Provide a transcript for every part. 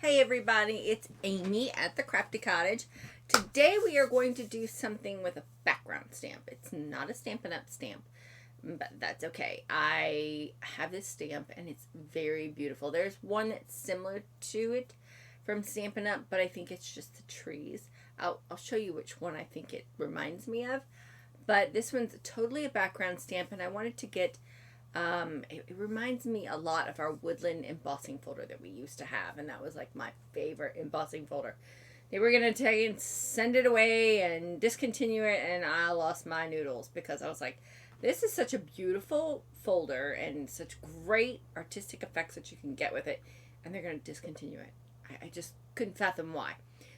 Hey everybody, it's Amy at the Crafty Cottage. Today we are going to do something with a background stamp. It's not a Stampin' Up! Stamp, but that's okay. I have this stamp and it's very beautiful. There's one that's similar to it from Stampin' Up!, but I think it's just the trees. I'll show you which one I think it reminds me of. But this one's totally a background stamp, and I wanted to get it reminds me a lot of our woodland embossing folder that we used to have, and that was like my favorite embossing folder. They were going to take and send it away and discontinue it, and I lost my noodles because I was like, this is such a beautiful folder and such great artistic effects that you can get with it, and they're going to discontinue it. I just couldn't fathom why.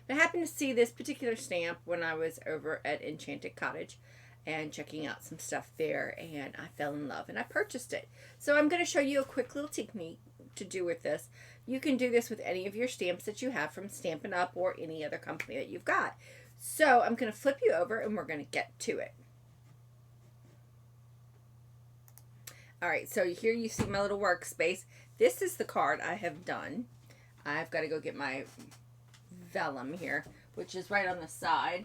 I happened to see this particular stamp when I was over at Enchanted Cottage and checking out some stuff there, and I fell in love and I purchased it. So I'm going to show you a quick little technique to do with this. You can do this with any of your stamps that you have from Stampin' Up! Or any other company that you've got. So I'm going to flip you over and we're going to get to it. Alright, so here you see my little workspace. This is the card I have done. I've got to go get my vellum here, which is right on the side.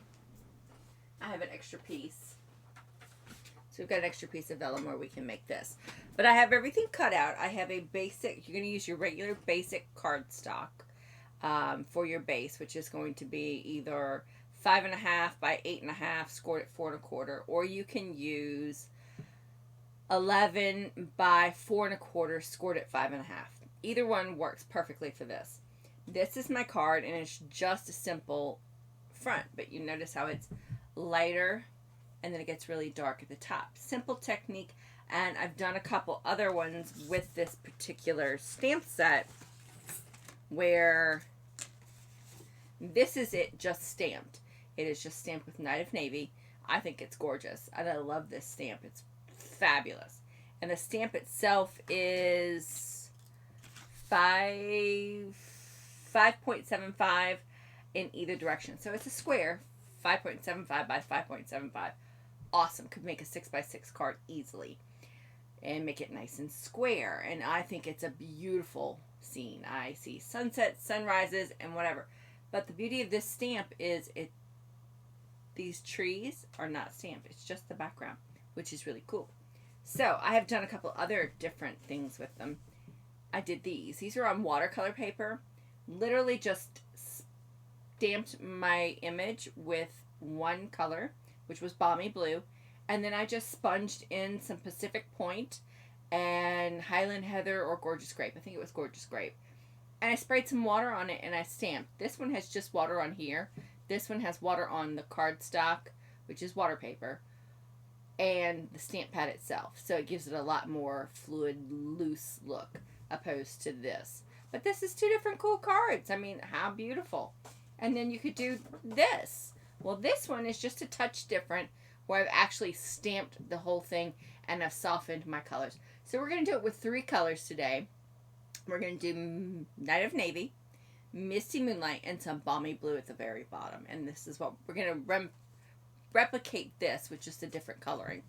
I have an extra piece. So we've got an extra piece of vellum where we can make this. But I have everything cut out. I have a basic, you're going to use your regular basic cardstock for your base, which is going to be either 5.5 by 8.5, scored at 4 1/4, or you can use 11 by 4 1/4, scored at 5.5. Either one works perfectly for this. This is my card, and it's just a simple front, but you notice how it's lighter and then it gets really dark at the top. Simple technique, and I've done a couple other ones with this particular stamp set where this is it just stamped. It is just stamped with Night of Navy. I think it's gorgeous, and I love this stamp. It's fabulous. And the stamp itself is 5.75 in either direction. So it's a square, 5.75 by 5.75. Awesome. Could make a 6x6 card easily and make it nice and square. And I think it's a beautiful scene. I see sunsets, sunrises, and whatever. But the beauty of this stamp is these trees are not stamped. It's just the background, which is really cool. So I have done a couple other different things with them. I did these. These are on watercolor paper. Literally just stamped my image with one color, which was Balmy Blue, and then I just sponged in some Pacific Point and Highland Heather or Gorgeous Grape. I think it was Gorgeous Grape. And I sprayed some water on it and I stamped. This one has just water on here. This one has water on the cardstock, which is water paper, and the stamp pad itself. So it gives it a lot more fluid, loose look opposed to this. But this is two different cool cards. I mean, how beautiful. And then you could do this. Well, this one is just a touch different, where I've actually stamped the whole thing and I've softened my colors. So we're going to do it with 3 colors today. We're going to do Night of Navy, Misty Moonlight, and some Balmy Blue at the very bottom. And this is what we're going to replicate this with just a different coloring.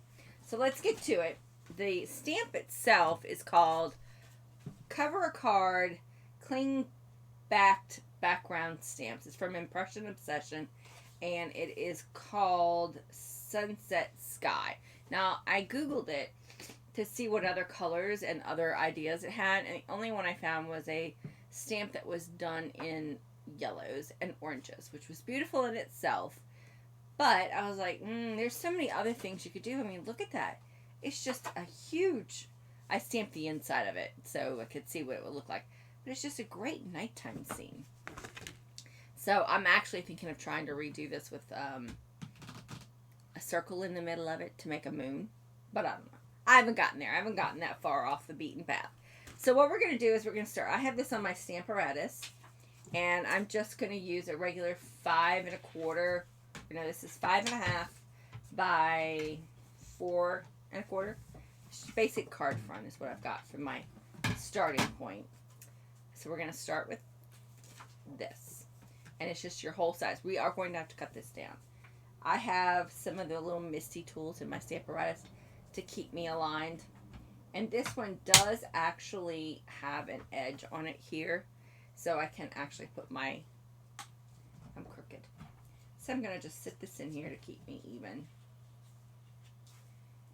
So let's get to it. The stamp itself is called Cover a Card Cling Backed Background Stamps. It's from Impression Obsession, and it is called Sunset Sky. Now, I Googled it to see what other colors and other ideas it had, and the only one I found was a stamp that was done in yellows and oranges, which was beautiful in itself. But I was like, there's so many other things you could do. I mean, look at that. It's just a huge... I stamped the inside of it so I could see what it would look like. But it's just a great nighttime scene. So I'm actually thinking of trying to redo this with a circle in the middle of it to make a moon. But I don't know. I haven't gotten there. I haven't gotten that far off the beaten path. So what we're going to do is we're going to start. I have this on my Stamparatus. And I'm just going to use a regular 5 1/4. You know, this is 5.5 by 4 1/4. Basic card front is what I've got for my starting point. So we're going to start with this. And it's just your whole size. We are going to have to cut this down. I have some of the little misty tools in my Stamparatus to keep me aligned. And this one does actually have an edge on it here so I can actually put my, I'm crooked. So I'm going to just sit this in here to keep me even.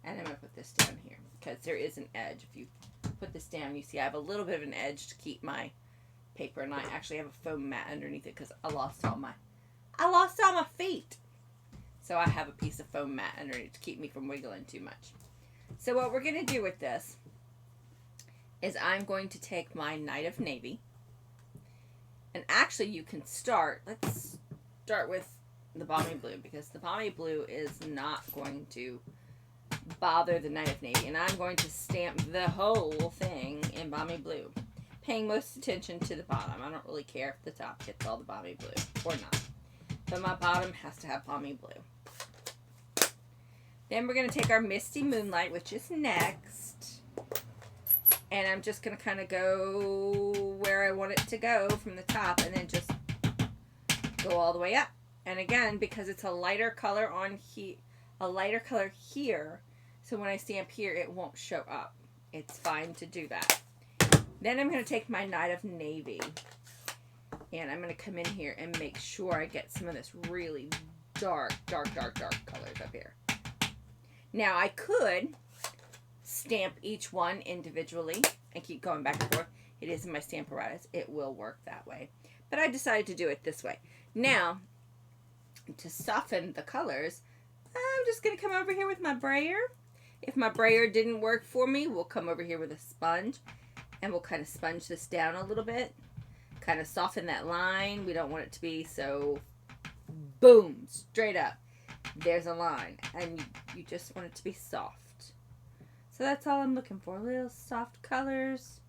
And I'm going to put this down here because there is an edge. If you put this down, you see I have a little bit of an edge to keep my paper, and I actually have a foam mat underneath it because I lost all my feet. So I have a piece of foam mat underneath to keep me from wiggling too much. So what we're going to do with this is I'm going to take my Night of Navy, and actually you can start, let's start with the Balmy Blue, because the Balmy Blue is not going to bother the Night of Navy, and I'm going to stamp the whole thing in Balmy Blue, paying most attention to the bottom. I don't really care if the top gets all the Balmy Blue or not, but my bottom has to have Balmy Blue. Then we're going to take our Misty Moonlight, which is next, and I'm just going to kind of go where I want it to go from the top, and then just go all the way up. And again, because it's a lighter color on here, so when I stamp here, it won't show up. It's fine to do that. Then I'm going to take my Night of Navy, and I'm going to come in here and make sure I get some of this really dark colors up here. Now, I could stamp each one individually and keep going back and forth. It is in my Stamparatus. It will work that way. But I decided to do it this way. Now, to soften the colors, I'm just going to come over here with my brayer. If my brayer didn't work for me, we'll come over here with a sponge, and we'll kind of sponge this down a little bit. Kind of soften that line. We don't want it to be so boom, straight up. There's a line, and you just want it to be soft. So that's all I'm looking for, little soft colors.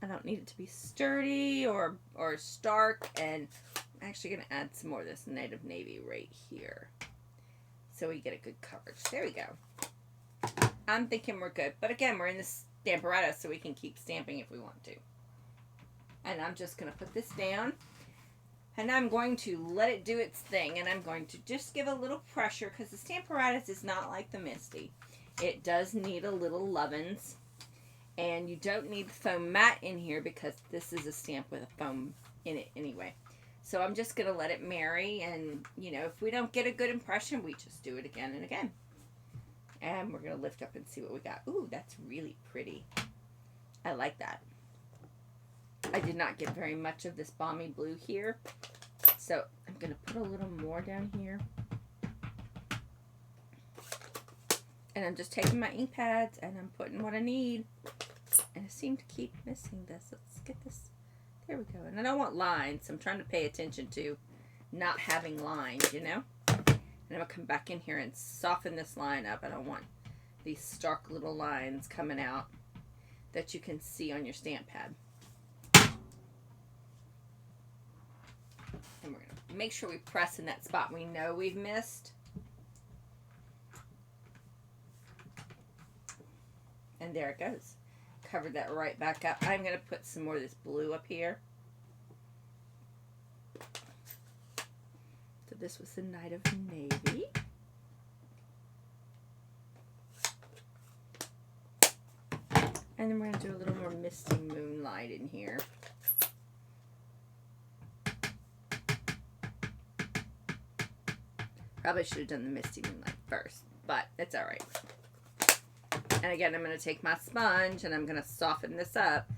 I don't need it to be sturdy or stark, and I'm actually going to add some more of this Night of Navy right here so we get a good coverage. There we go. I'm thinking we're good, but again, we're in the Stamparatus, so we can keep stamping if we want to. And I'm just going to put this down, and I'm going to let it do its thing, and I'm going to just give a little pressure because the Stamparatus is not like the Misty. It does need a little lovin's, and you don't need the foam mat in here because this is a stamp with a foam in it anyway. So I'm just going to let it marry, and, you know, if we don't get a good impression, we just do it again and again. And we're going to lift up and see what we got. Ooh, that's really pretty. I like that. I did not get very much of this Balmy Blue here, so I'm going to put a little more down here. And I'm just taking my ink pads, and I'm putting what I need. And I seem to keep missing this. Let's get this. There we go. And I don't want lines. I'm trying to pay attention to not having lines, you know. And I'm going to come back in here and soften this line up. I don't want these stark little lines coming out that you can see on your stamp pad. And we're going to make sure we press in that spot we know we've missed. And there it goes. Covered that right back up. I'm going to put some more of this blue up here. So this was the Night of Navy. And then we're going to do a little more Misty Moonlight in here. Probably should have done the Misty Moonlight first, but it's alright. And again, I'm going to take my sponge and I'm going to soften this up.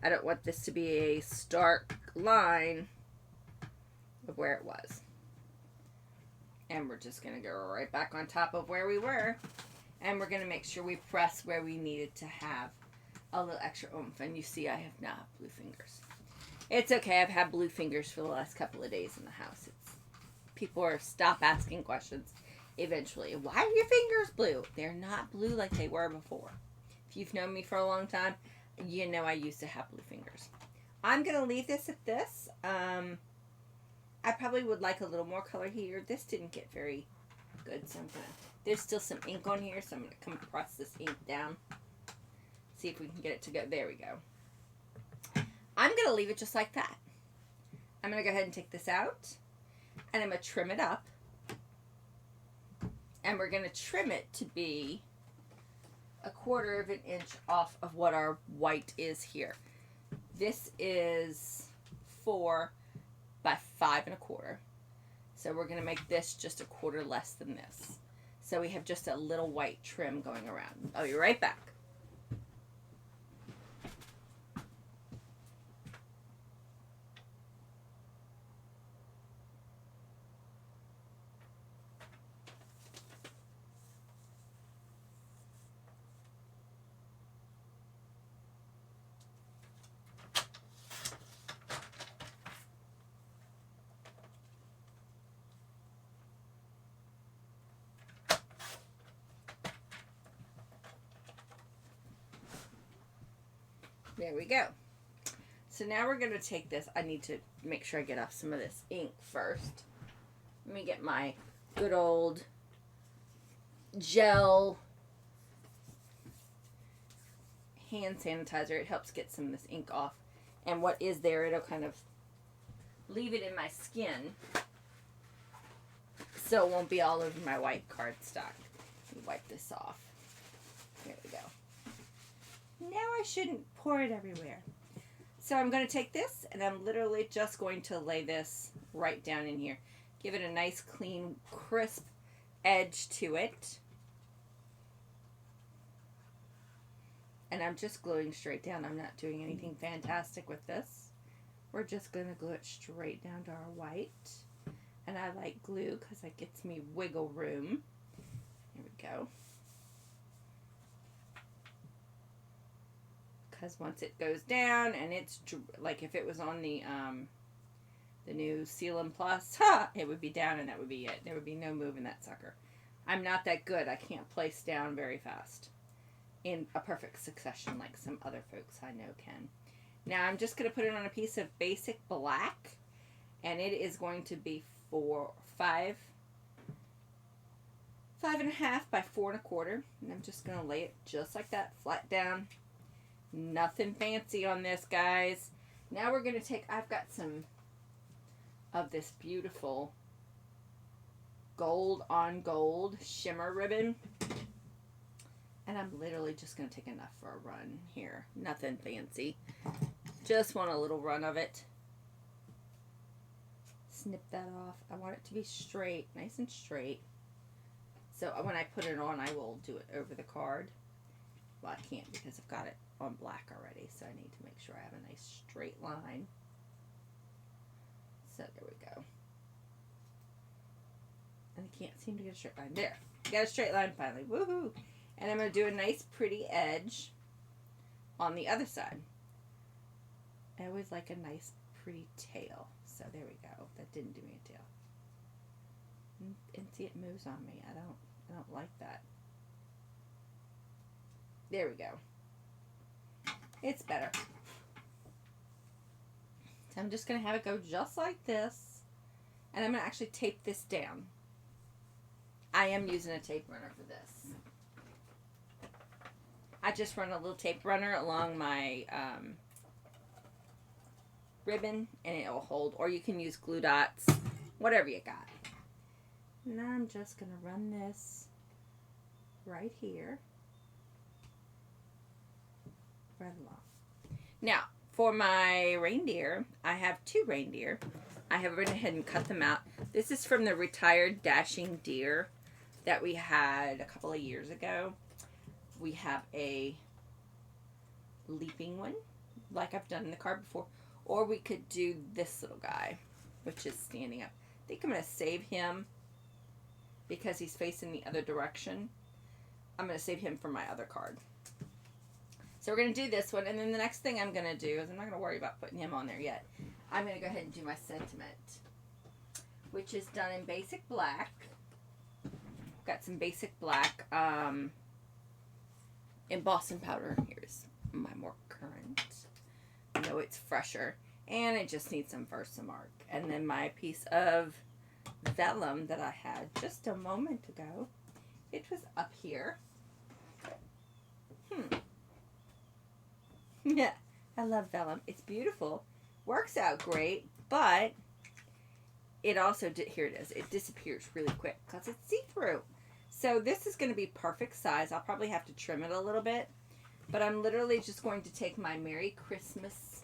I don't want this to be a stark line of where it was. And we're just going to go right back on top of where we were. And we're going to make sure we press where we needed to have a little extra oomph. And you see I have now blue fingers. It's okay. I've had blue fingers for the last couple of days in the house. People are stop asking questions. Eventually, why are your fingers blue? They're not blue like they were before. If you've known me for a long time, you know I used to have blue fingers. I'm going to leave this at this. I probably would like a little more color here. This didn't get very good, so I'm going to... There's still some ink on here, so I'm going to compress this ink down. See if we can get it to go. There we go. I'm going to leave it just like that. I'm going to go ahead and take this out, and I'm going to trim it up. And we're going to trim it to be 1/4 of an inch off of what our white is here. This is 4 by 5 1/4. So we're going to make this just 1/4 less than this. So we have just a little white trim going around. I'll be right back. There we go. So now we're going to take this. I need to make sure I get off some of this ink first. Let me get my good old gel hand sanitizer. It helps get some of this ink off. And what is there, it'll kind of leave it in my skin so it won't be all over my white cardstock. Let me wipe this off. There we go. Now I shouldn't pour it everywhere. So I'm going to take this and I'm literally just going to lay this right down in here. Give it a nice, clean, crisp edge to it. And I'm just gluing straight down. I'm not doing anything fantastic with this. We're just going to glue it straight down to our white. And I like glue because it gets me wiggle room. Here we go. Because once it goes down and it's like if it was on the new Seal Plus, it would be down and that would be it. There would be no moving that sucker. I'm not that good. I can't place down very fast in a perfect succession like some other folks I know can. Now I'm just going to put it on a piece of basic black, and it is going to be 5 1/2 by 4 1/4, and I'm just going to lay it just like that, flat down. Nothing fancy on this, guys. Now we're going to take, I've got some of this beautiful gold on gold shimmer ribbon. And I'm literally just going to take enough for a run here. Nothing fancy. Just want a little run of it. Snip that off. I want it to be straight, nice and straight. So when I put it on, I will do it over the card. Well, I can't because I've got it on black already, so I need to make sure I have a nice straight line. So there we go. And I can't seem to get a straight line. There. Got a straight line finally. Woohoo! And I'm going to do a nice pretty edge on the other side. I always like a nice pretty tail. So there we go. That didn't do me a tail. And see, it moves on me. I don't like that. There we go. It's better. So I'm just going to have it go just like this. And I'm going to actually tape this down. I am using a tape runner for this. I just run a little tape runner along my ribbon and it'll hold. Or you can use glue dots. Whatever you got. And I'm just going to run this right here. Right along. Now, for my reindeer, I have 2 reindeer. I have went ahead and cut them out. This is from the retired dashing deer that we had a couple of years ago. We have a leaping one, like I've done in the card before. Or we could do this little guy, which is standing up. I think I'm going to save him because he's facing the other direction. I'm going to save him for my other card. So we're going to do this one, and then the next thing I'm going to do is I'm not going to worry about putting him on there yet. I'm going to go ahead and do my sentiment, which is done in basic black. Got some basic black embossing powder. Here's my more current. I know it's fresher, and it just needs some Versamark. And then my piece of vellum that I had just a moment ago. It was up here. Yeah, I love vellum. It's beautiful. Works out great, but it also, here it is. It disappears really quick because it's see-through. So this is going to be perfect size. I'll probably have to trim it a little bit, but I'm literally just going to take my Merry Christmas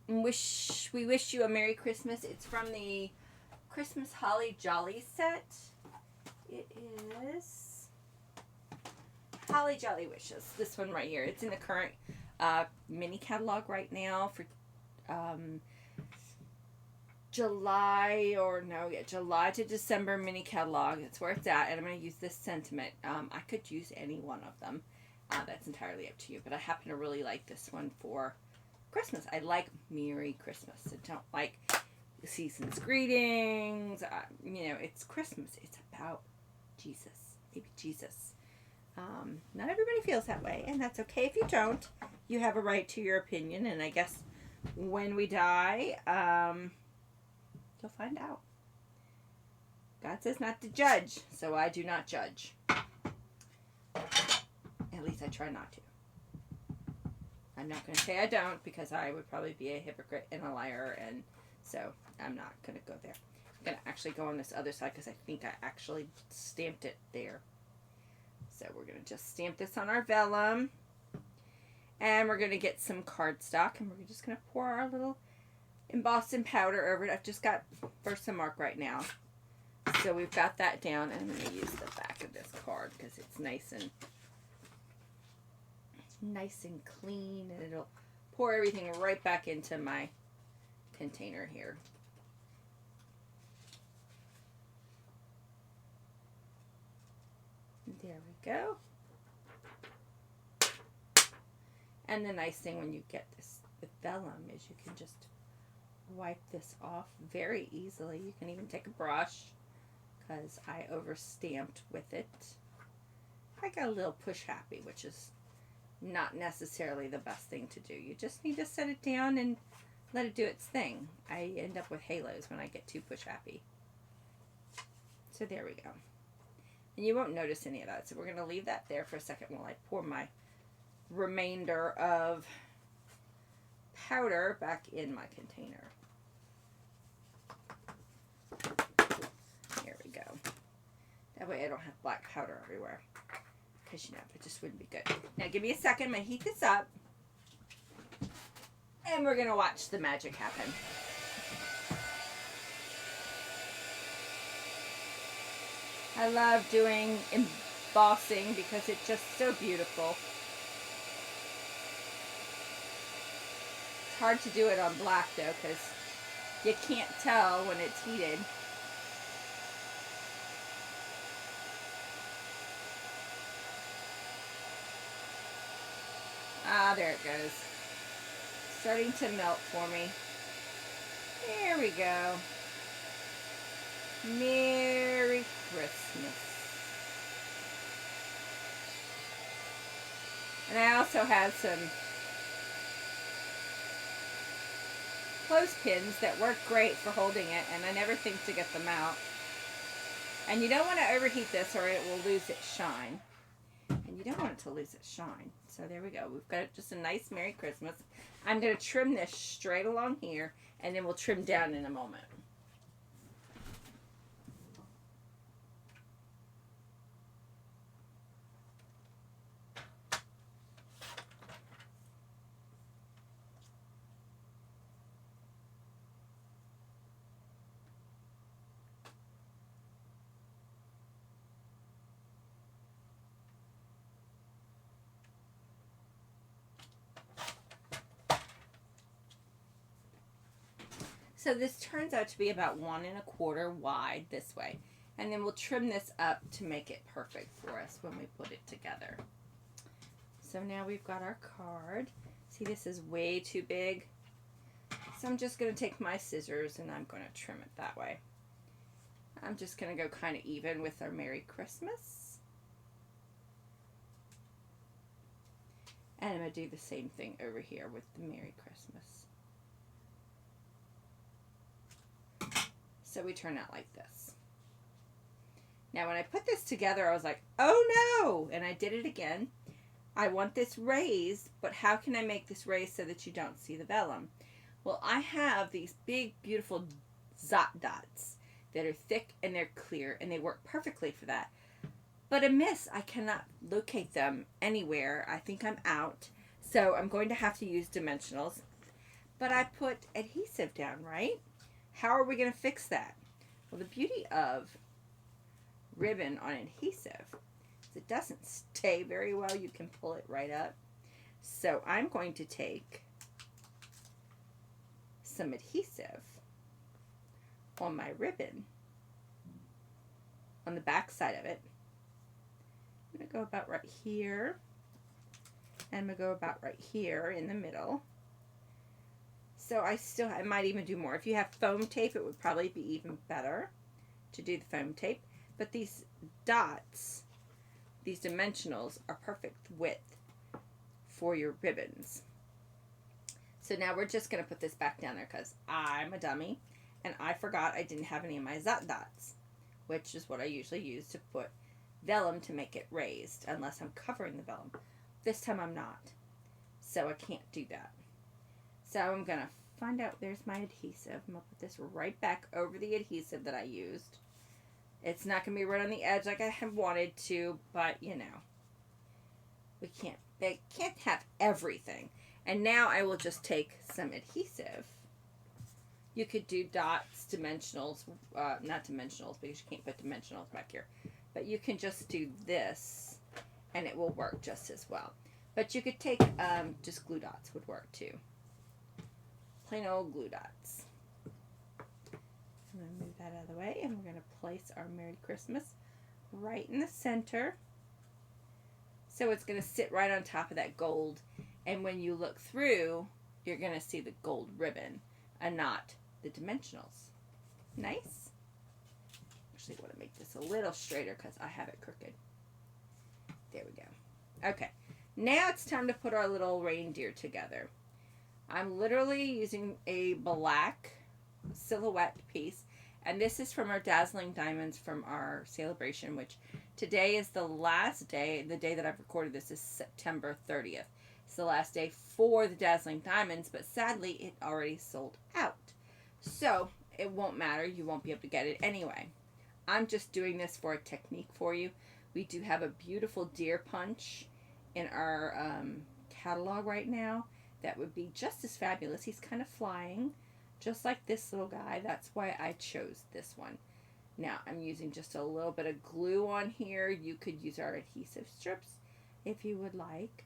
we wish you a Merry Christmas. It's from the Christmas Holly Jolly set. It is Holly Jolly Wishes. This one right here. It's in the current mini catalog right now for July to December mini catalog. That's where it's at, and I'm going to use this sentiment. I could use any one of them. That's entirely up to you, but I happen to really like this one for Christmas. I like Merry Christmas. I don't like the season's greetings. It's Christmas. It's about Jesus. Maybe Jesus. Not everybody feels that way, and that's okay if you don't. You have a right to your opinion, and I guess when we die, you'll find out. God says not to judge, so I do not judge. At least I try not to. I'm not going to say I don't, because I would probably be a hypocrite and a liar, and so I'm not going to go there. I'm going to actually go on this other side, because I think I actually stamped it there. So we're going to just stamp this on our vellum, and we're going to get some cardstock, and we're just going to pour our little embossing powder over it. I've just got Versamark right now, so we've got that down, and I'm going to use the back of this card because it's nice and clean, and it'll pour everything right back into my container here. There we go. And the nice thing when you get this with vellum is you can just wipe this off very easily. You can even take a brush, because I overstamped with it. I got a little push happy, which is not necessarily the best thing to do. You just need to set it down and let it do its thing. I end up with halos when I get too push happy. So there we go. And you won't notice any of that. So we're going to leave that there for a second while I pour my remainder of powder back in my container. There we go. That way I don't have black powder everywhere. Because, it just wouldn't be good. Now, give me a second. I'm going to heat this up. And we're going to watch the magic happen. I love doing embossing because it's just so beautiful. It's hard to do it on black, though, because you can't tell when it's heated. There it goes. Starting to melt for me. There we go. Merry Christmas. And I also have some clothespins that work great for holding it, and I never think to get them out. And you don't want to overheat this or it will lose its shine. And you don't want it to lose its shine. So there we go. We've got just a nice Merry Christmas. I'm going to trim this straight along here, and then we'll trim down in a moment. So this turns out to be about 1 1/4 wide this way. And then we'll trim this up to make it perfect for us when we put it together. So now we've got our card. See, this is way too big. So I'm just going to take my scissors and I'm going to trim it that way. I'm just going to go kind of even with our Merry Christmas. And I'm going to do the same thing over here with the Merry Christmas. So we turn out like this. Now when I put this together, I was like, oh no! And I did it again. I want this raised, but how can I make this raised so that you don't see the vellum? Well, I have these big, beautiful dot dots that are thick and they're clear, and they work perfectly for that. But amiss, I cannot locate them anywhere. I think I'm out. So I'm going to have to use dimensionals. but I put adhesive down, right? How are we going to fix that? Well, the beauty of ribbon on adhesive is it doesn't stay very well. You can pull it right up. So I'm going to take some adhesive on my ribbon on the back side of it. I'm going to go about right here, and I'm going to go about right here in the middle. So I might even do more. If you have foam tape, it would probably be even better to do the foam tape. But these dots, these dimensionals, are perfect width for your ribbons. So now we're just going to put this back down there because I'm a dummy and I forgot I didn't have any of my dots, which is what I usually use to put vellum to make it raised, unless I'm covering the vellum. This time I'm not, so I can't do that. So I'm going to find out, there's my adhesive. I'm going to put this right back over the adhesive that I used. It's not going to be right on the edge like I had wanted to, but you know, we can't have everything. And now I will just take some adhesive. You could do dots, dimensionals, not dimensionals because you can't put dimensionals back here. But you can just do this and it will work just as well. But you could take, just glue dots would work too. Plain old glue dots. I'm going to move that out of the way and we're going to place our Merry Christmas right in the center. So it's going to sit right on top of that gold. And when you look through, you're going to see the gold ribbon and not the dimensionals. Nice? Actually, I want to make this a little straighter because I have it crooked. There we go. Okay. Now it's time to put our little reindeer together. I'm literally using a black silhouette piece. And this is from our Dazzling Diamonds from our celebration, which today is the last day. The day that I've recorded this is September 30th. It's the last day for the Dazzling Diamonds, but sadly it already sold out. So it won't matter. You won't be able to get it anyway. I'm just doing this for a technique for you. We do have a beautiful deer punch in our catalog right now. That would be just as fabulous. He's kind of flying, just like this little guy. That's why I chose this one. Now I'm using just a little bit of glue on here. You could use our adhesive strips if you would like.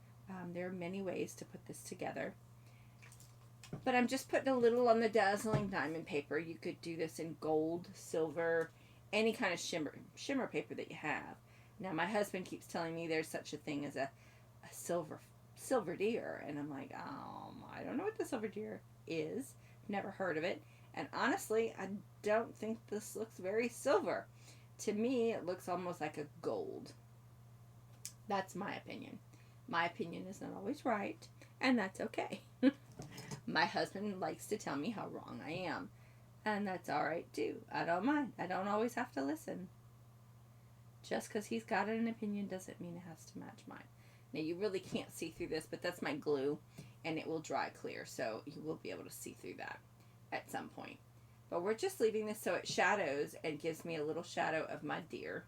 There are many ways to put this together. But I'm just putting a little on the Dazzling Diamond paper. You could do this in gold, silver, any kind of shimmer paper that you have. Now my husband keeps telling me there's such a thing as a silver deer, and I'm like, I don't know what the silver deer is. Never heard of it. And honestly, I don't think this looks very silver. To me, it looks almost like a gold. That's my opinion. My opinion is not always right, and that's okay. My husband likes to tell me how wrong I am, and that's all right too. I don't mind. I don't always have to listen. Just because he's got an opinion doesn't mean it has to match mine. Now, you really can't see through this, but that's my glue, and it will dry clear, so you will be able to see through that at some point. But we're just leaving this so it shadows and gives me a little shadow of my deer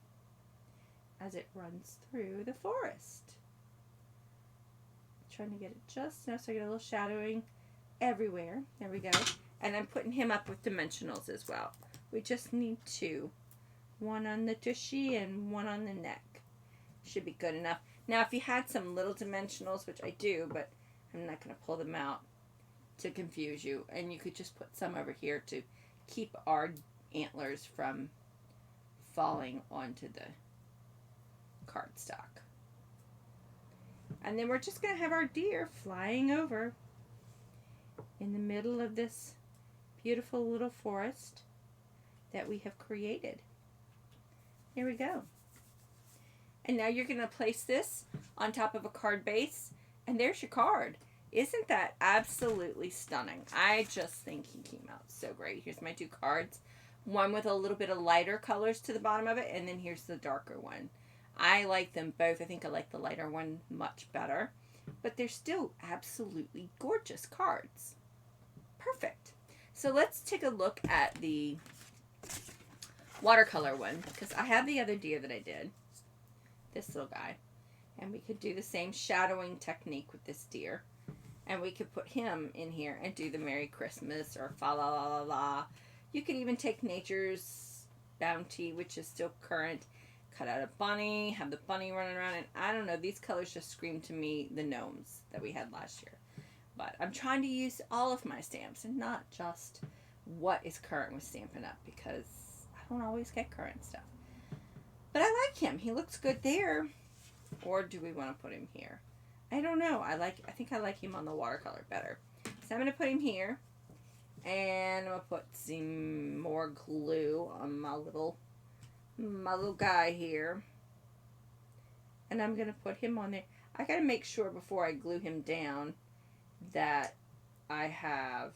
as it runs through the forest. Trying to get it just so I get a little shadowing everywhere. There we go. And I'm putting him up with dimensionals as well. We just need two. One on the tushy and one on the neck. Should be good enough. Now, if you had some little dimensionals, which I do, but I'm not going to pull them out to confuse you, and you could just put some over here to keep our antlers from falling onto the cardstock. And then we're just going to have our deer flying over in the middle of this beautiful little forest that we have created. Here we go. And now you're going to place this on top of a card base, and there's your card. Isn't that absolutely stunning? I just think he came out so great. Here's my two cards. One with a little bit of lighter colors to the bottom of it, and then here's the darker one. I like them both. I think I like the lighter one much better. But they're still absolutely gorgeous cards. Perfect. So let's take a look at the watercolor one, because I have the other deer that I did. This little guy. And we could do the same shadowing technique with this deer. And we could put him in here and do the Merry Christmas or fa la la la la. You could even take Nature's Bounty, which is still current, cut out a bunny, have the bunny running around, and I don't know, these colors just scream to me the gnomes that we had last year. But I'm trying to use all of my stamps and not just what is current with Stampin' Up, because I don't always get current stuff. But I like him. He looks good there. Or do we want to put him here? I don't know. I think I like him on the watercolor better. So I'm going to put him here. And I'm going to put some more glue on my little guy here. And I'm going to put him on there. I got to make sure before I glue him down that I have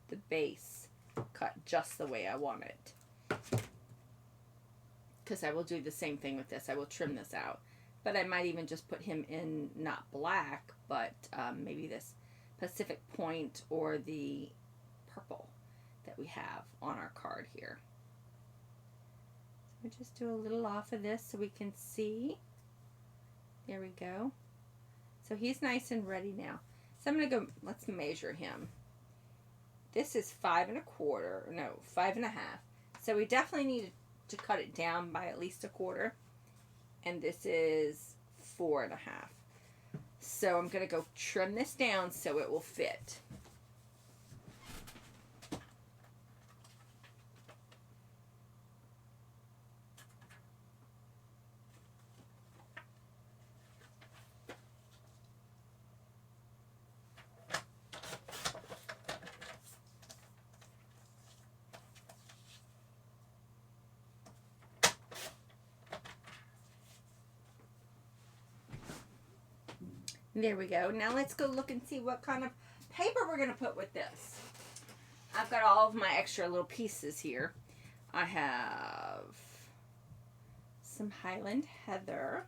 the base cut just the way I want it. Because I will do the same thing with this. I will trim this out. But I might even just put him in not black, but maybe this Pacific Point or the purple that we have on our card here. So we just do a little off of this so we can see. There we go. So he's nice and ready now. So I'm going to go, let's measure him. This is 5 1/4, no, 5 1/2. So we definitely need to cut it down by at least 1/4. And this is 4 1/2. So I'm going to go trim this down so it will fit. There we go. Now let's go look and see what kind of paper we're going to put with this. I've got all of my extra little pieces here. I have some Highland Heather.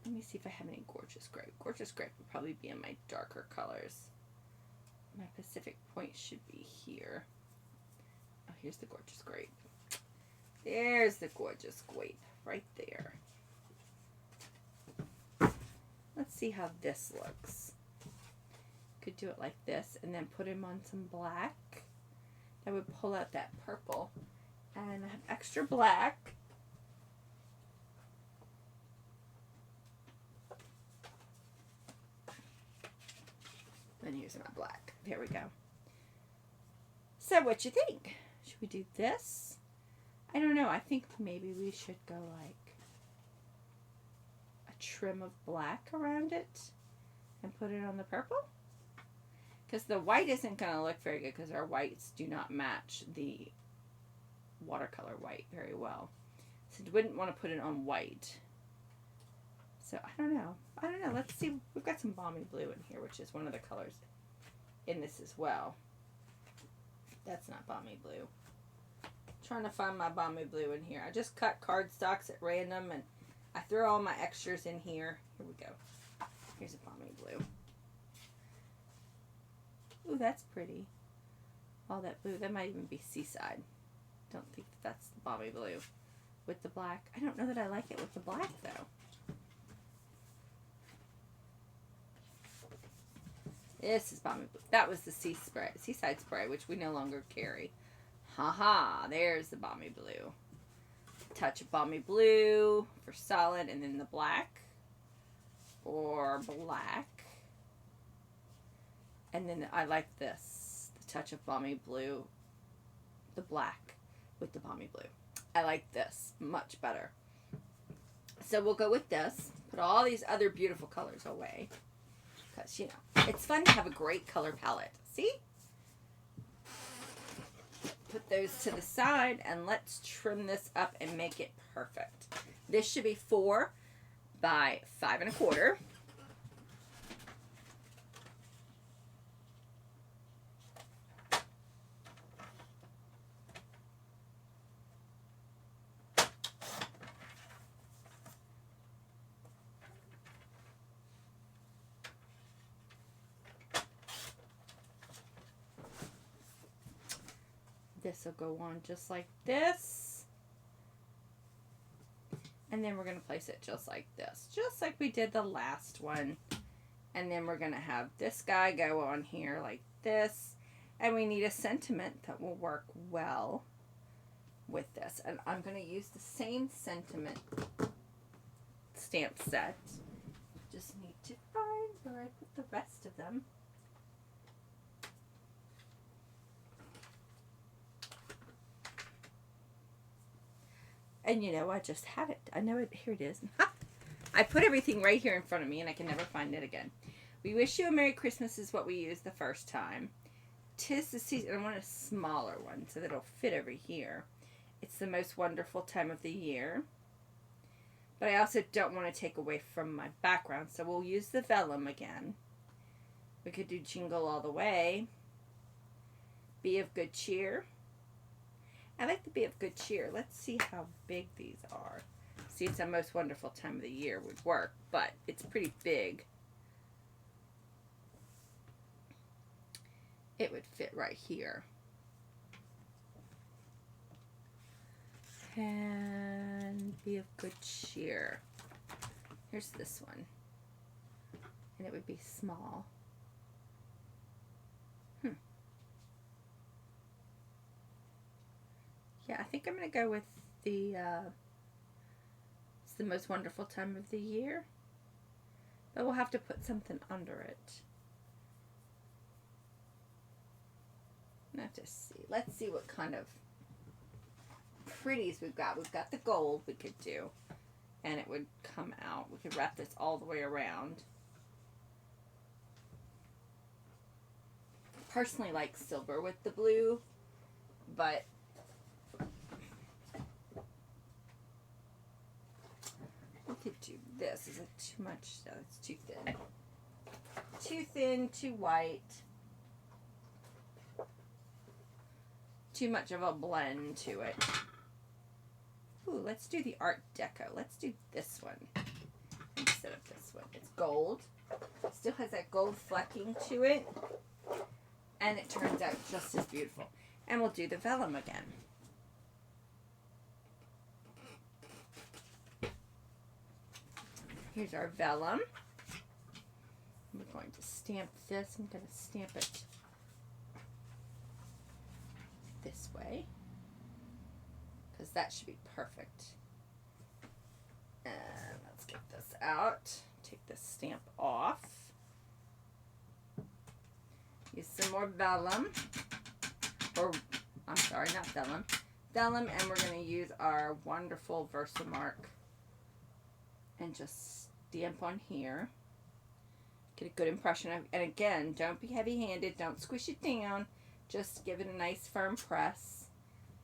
Let me see if I have any Gorgeous Grape. Gorgeous Grape would probably be in my darker colors. My Pacific Point should be here. Oh, here's the Gorgeous Grape. There's the Gorgeous Grape right there. Let's see how this looks. Could do it like this and then put him on some black. That would pull out that purple. And I have extra black. And here's my black. There we go. So what you think? Should we do this? I don't know. I think maybe we should go like trim of black around it and put it on the purple, because the white isn't going to look very good because our whites do not match the watercolor white very well, so we wouldn't want to put it on white. So I don't know, let's see. We've got some Balmy Blue in here, which is one of the colors in this as well. That's not Balmy Blue. I'm trying to find my Balmy Blue in here. I just cut cardstocks at random and I throw all my extras in here. Here we go. Here's a Balmy Blue. Ooh, that's pretty. All that blue. That might even be Seaside. Don't think that's the Balmy Blue with the black. I don't know that I like it with the black, though. This is Balmy Blue. That was the Seaside spray, which we no longer carry. Haha, there's the Balmy Blue. Touch of Balmy Blue for solid, and then the black or black, and then I like this, the touch of Balmy Blue, the black with the Balmy Blue. I like this much better, so we'll go with this. Put all these other beautiful colors away because, you know, it's fun to have a great color palette. See? Put those to the side and let's trim this up and make it perfect. This should be 4 by 5 1/4. This will go on just like this. And then we're going to place it just like this. Just like we did the last one. And then we're going to have this guy go on here like this. And we need a sentiment that will work well with this. And I'm going to use the same sentiment stamp set. Just need to find where I put the rest of them. And you know, I just had it. I know it. Here it is. I put everything right here in front of me and I can never find it again. We wish you a Merry Christmas is what we used the first time. 'Tis the season. I want a smaller one so that it'll fit over here. It's the most wonderful time of the year. But I also don't want to take away from my background, so we'll use the vellum again. We could do Jingle All the Way. Be of Good Cheer. I like the Be of Good Cheer. Let's see how big these are. See, it's the most wonderful time of the year would work, but it's pretty big. It would fit right here. And Be of Good Cheer. Here's this one. And it would be small. Yeah, I think I'm going to go with the, it's the most wonderful time of the year. But we'll have to put something under it. I have to see. Let's see what kind of pretties we've got. We've got the gold we could do. And it would come out. We could wrap this all the way around. I personally like silver with the blue. But we could do this. Is it too much? No, it's too thin. Too thin, too white. Too much of a blend to it. Ooh, let's do the Art Deco. Let's do this one instead of this one. It's gold. Still has that gold flecking to it. And it turns out just as beautiful. And we'll do the vellum again. Here's our vellum. We're going to stamp this. I'm going to stamp it this way, because that should be perfect. And let's get this out. Take this stamp off. Use some more vellum. Or, I'm sorry, not vellum. Vellum, and we're going to use our wonderful Versamark. And just stamp on here. Get a good impression of, and again, don't be heavy-handed. Don't squish it down. Just give it a nice firm press,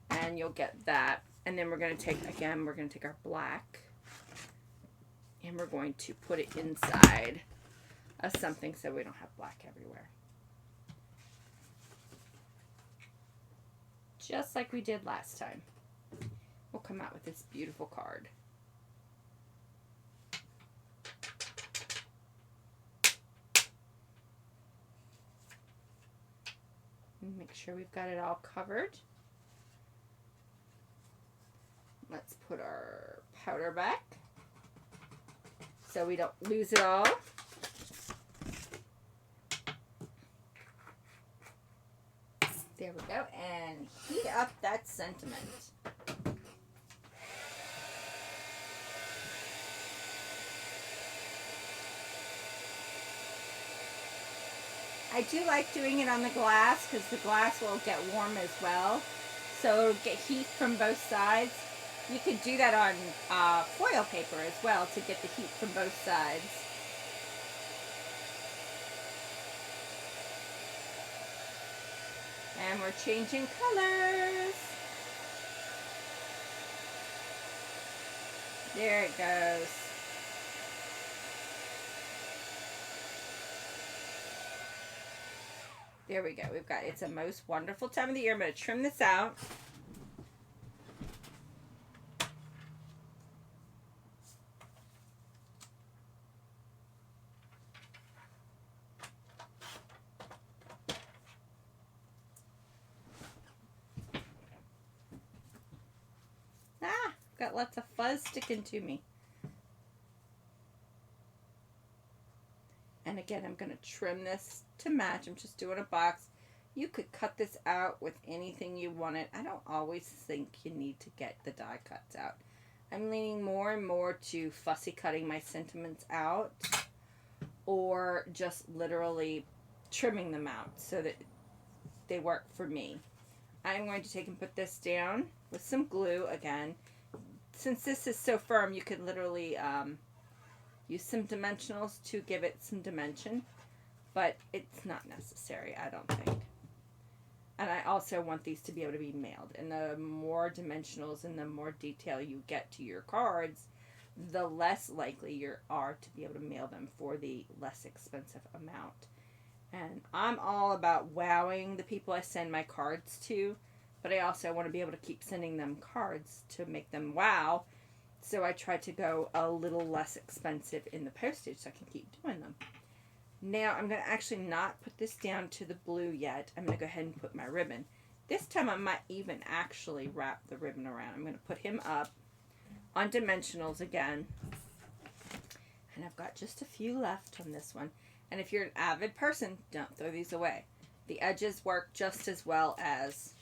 and you'll get that. And then we're going to take, again, we're going to take our black, and we're going to put it inside of something so we don't have black everywhere. Just like we did last time. We'll come out with this beautiful card. Make sure we've got it all covered. Let's put our powder back so we don't lose it all. There we go. And heat up that sentiment. I do like doing it on the glass because the glass will get warm as well. So it'll get heat from both sides. You could do that on foil paper as well to get the heat from both sides. And we're changing colors. There it goes. There we go. We've got, it's a most wonderful time of the year. I'm going to trim this out. Got lots of fuzz sticking to me. And again, I'm going to trim this to match. I'm just doing a box. You could cut this out with anything you wanted. I don't always think you need to get the die cuts out. I'm leaning more and more to fussy cutting my sentiments out, or just literally trimming them out so that they work for me. I'm going to take and put this down with some glue again. Since this is so firm, you could literally use some dimensionals to give it some dimension, but it's not necessary, I don't think. And I also want these to be able to be mailed. And the more dimensionals and the more detail you get to your cards, the less likely you are to be able to mail them for the less expensive amount. And I'm all about wowing the people I send my cards to, but I also want to be able to keep sending them cards to make them wow. So I try to go a little less expensive in the postage so I can keep doing them. Now I'm going to actually not put this down to the blue yet. I'm going to go ahead and put my ribbon. This time I might even actually wrap the ribbon around. I'm going to put him up on dimensionals again. And I've got just a few left on this one. And if you're an avid person, don't throw these away. The edges work just as well as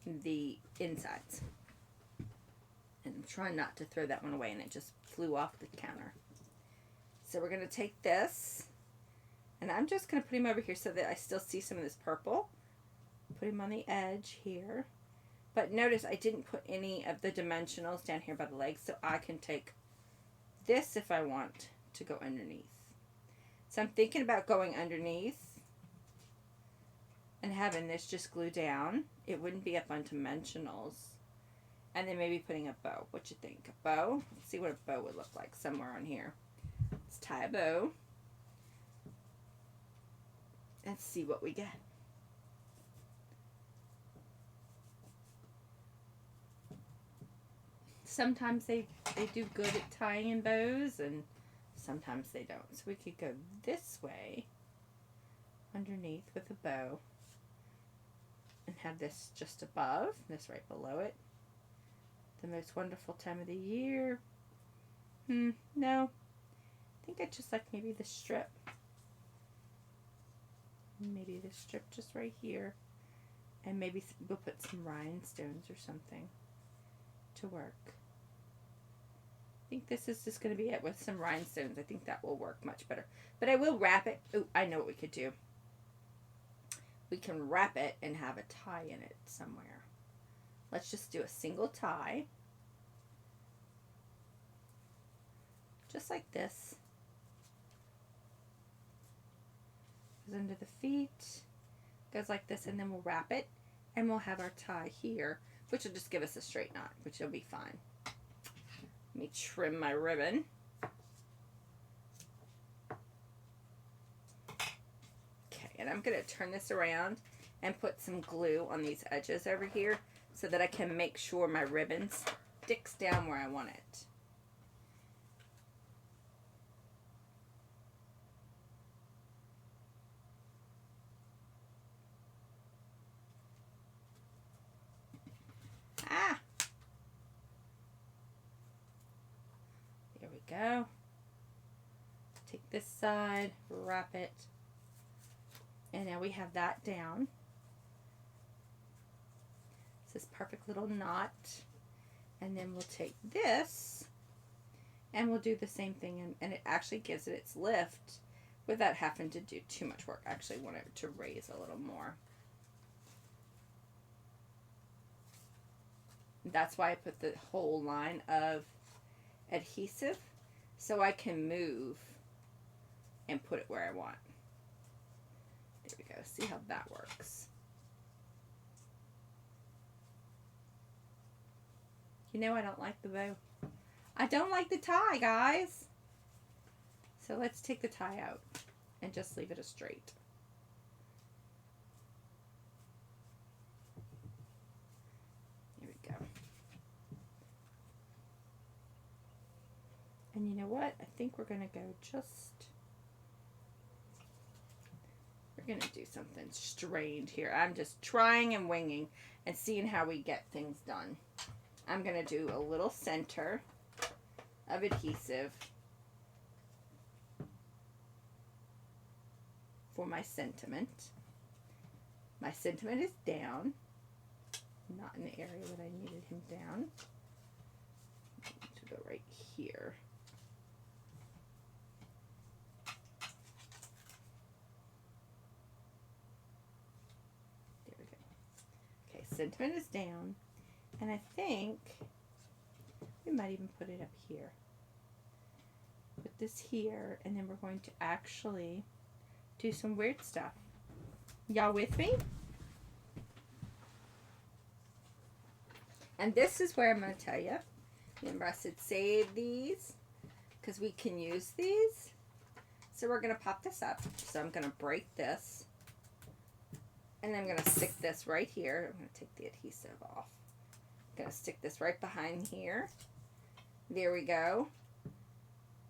the insides. And I'm trying not to throw that one away, and it just flew off the counter. So we're going to take this, and I'm just going to put him over here so that I still see some of this purple. Put him on the edge here. But notice I didn't put any of the dimensionals down here by the legs, so I can take this if I want to go underneath. So I'm thinking about going underneath and having this just glue down. It wouldn't be up on dimensionals. And then maybe putting a bow. What you think? A bow? Let's see what a bow would look like somewhere on here. Let's tie a bow and see what we get. Sometimes they do good at tying in bows, and sometimes they don't. So we could go this way underneath with a bow and have this just above, this right below it. The most wonderful time of the year. No. I think I just like maybe the strip. Maybe the strip just right here. And maybe we'll put some rhinestones or something to work. I think this is just going to be it with some rhinestones. I think that will work much better. But I will wrap it. Oh, I know what we could do. We can wrap it and have a tie in it somewhere. Let's just do a single tie. Just like this. Goes under the feet. Goes like this, and then we'll wrap it. And we'll have our tie here, which will just give us a straight knot, which will be fine. Let me trim my ribbon. Okay, and I'm going to turn this around and put some glue on these edges over here so that I can make sure my ribbon sticks down where I want it. There we go. Take this side, wrap it, and now we have that down. It's this perfect little knot, and then we'll take this and we'll do the same thing, and it actually gives it its lift without having to do too much work. I actually want it to raise a little more. That's why I put the whole line of adhesive, so I can move and put it where I want. There we go. See how that works. You know I don't like the bow. I don't like the tie, guys. So let's take the tie out and just leave it a straight. There we go. And you know what? I think we're going to go we're going to do something strange here. I'm just trying and winging and seeing how we get things done. I'm going to do a little center of adhesive for my sentiment. My sentiment is down, not in the area that I needed him down. To go right here. There we go. Okay, sentiment is down, and I think we might even put it up here. Put this here, and then we're going to actually do some weird stuff. Y'all with me? And this is where I'm going to tell you. Remember I said save these because we can use these. So we're going to pop this up. So I'm going to break this. And I'm going to stick this right here. I'm going to take the adhesive off. I'm going to stick this right behind here. There we go.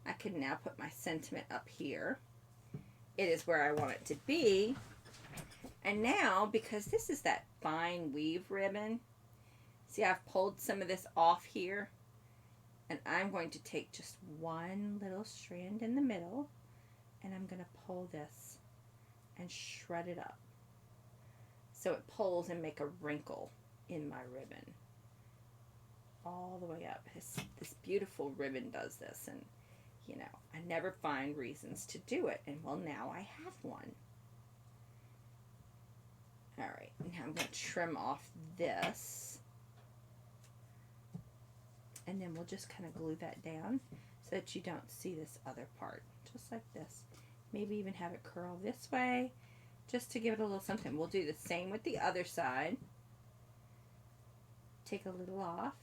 I can now put my sentiment up here. It is where I want it to be. And now, because this is that fine weave ribbon, see I've pulled some of this off here. And I'm going to take just one little strand in the middle. And I'm going to pull this and shred it up. So it pulls and make a wrinkle in my ribbon. All the way up. This beautiful ribbon does this. And you know, I never find reasons to do it. And well, now I have one. All right, now I'm going to trim off this. And then we'll just kind of glue that down so that you don't see this other part. Just like this. Maybe even have it curl this way just to give it a little something. We'll do the same with the other side. Take a little off.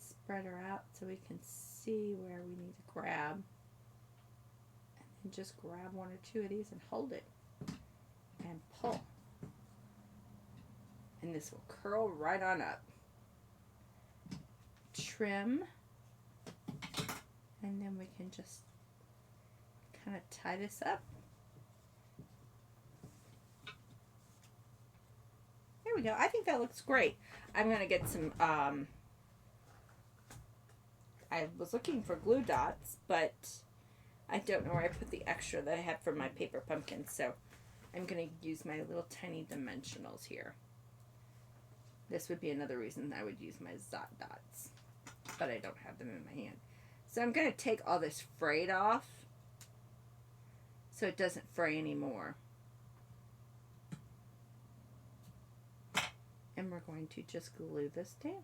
Spread her out so we can see where we need to grab. And then just grab one or two of these and hold it. And pull. And this will curl right on up. Trim. And then we can just kind of tie this up. There we go. I think that looks great. I'm going to get some, I was looking for glue dots, but I don't know where I put the extra that I had for my paper pumpkin, so I'm going to use my little tiny dimensionals here. This would be another reason I would use my Zot dots, but I don't have them in my hand. So I'm going to take all this frayed off so it doesn't fray anymore. And we're going to just glue this down.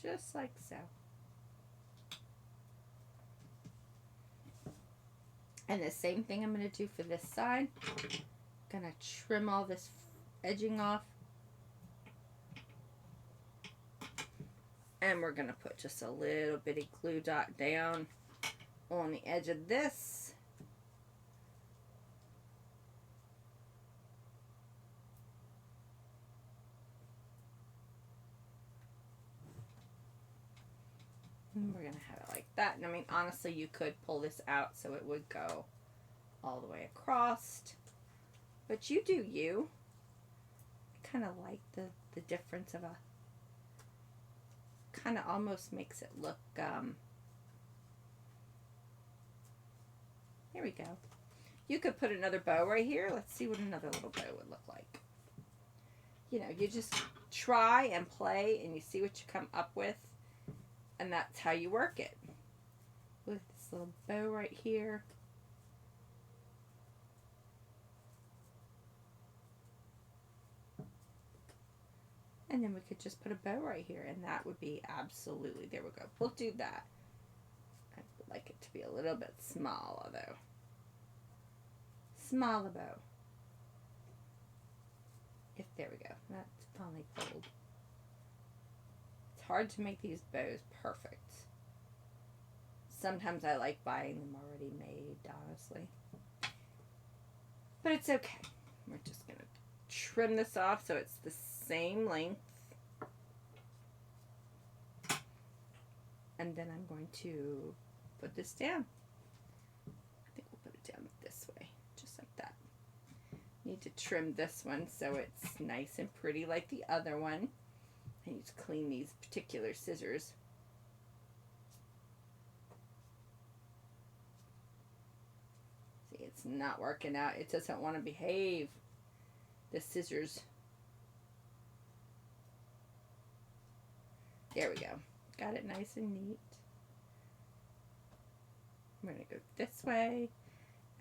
Just like so. And the same thing I'm going to do for this side. I'm going to trim all this edging off. And we're going to put just a little bitty glue dot down on the edge of this. And we're going to have it like that. And I mean, honestly, you could pull this out so it would go all the way across. But you do you. I kind of like the difference of a, kind of almost makes it look, here we go. You could put another bow right here. Let's see what another little bow would look like. You know, you just try and play and you see what you come up with. And that's how you work it. With this little bow right here. And then we could just put a bow right here. And that would be absolutely, there we go. We'll do that. I would like it to be a little bit smaller though. Smaller bow. There we go. That's finally pulled. It's hard to make these bows perfect. Sometimes I like buying them already made, honestly. But it's okay. We're just going to trim this off so it's the same length. And then I'm going to put this down. I think we'll put it down this way, just like that. Need to trim this one so it's nice and pretty like the other one. I need to clean these particular scissors. not working out. It doesn't want to behave. The scissors. There we go. Got it nice and neat. I'm going to go this way.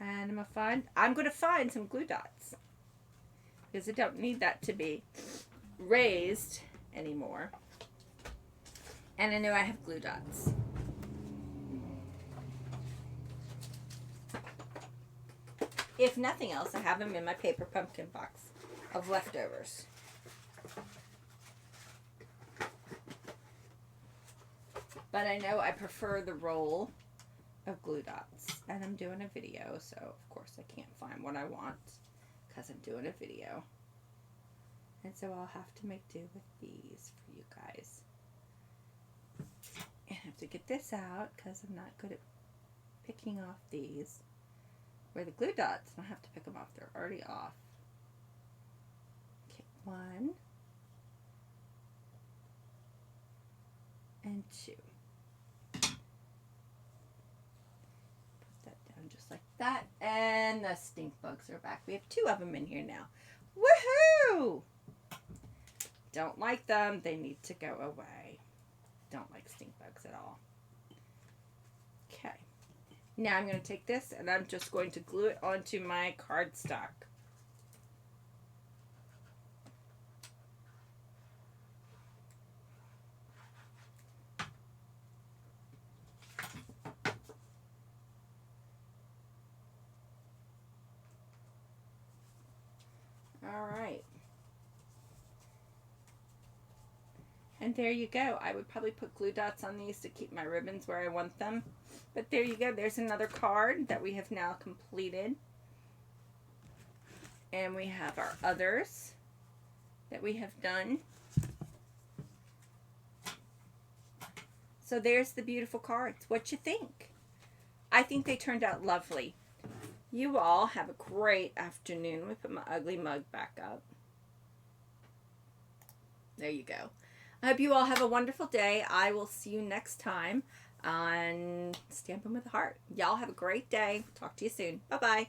And I'm going to find some glue dots. Because I don't need that to be raised anymore. And I know I have glue dots. If nothing else, I have them in my paper pumpkin box of leftovers. But I know I prefer the roll of glue dots. And I'm doing a video, so of course I can't find what I want because I'm doing a video. And so I'll have to make do with these for you guys. And I have to get this out because I'm not good at picking off these. Where the glue dots, I don't have to pick them off. They're already off. Okay, 1 and 2. Put that down just like that. And the stink bugs are back. We have 2 of them in here now. Woohoo! Don't like them. They need to go away. Don't like stink bugs at all. Okay. Now I'm going to take this and I'm just going to glue it onto my cardstock. All right. And there you go. I would probably put glue dots on these to keep my ribbons where I want them. But there you go. There's another card that we have now completed. And we have our others that we have done. So there's the beautiful cards. What you think? I think they turned out lovely. You all have a great afternoon. Let me put my ugly mug back up. There you go. I hope you all have a wonderful day. I will see you next time on Stampin' with a Heart. Y'all have a great day. Talk to you soon. Bye-bye.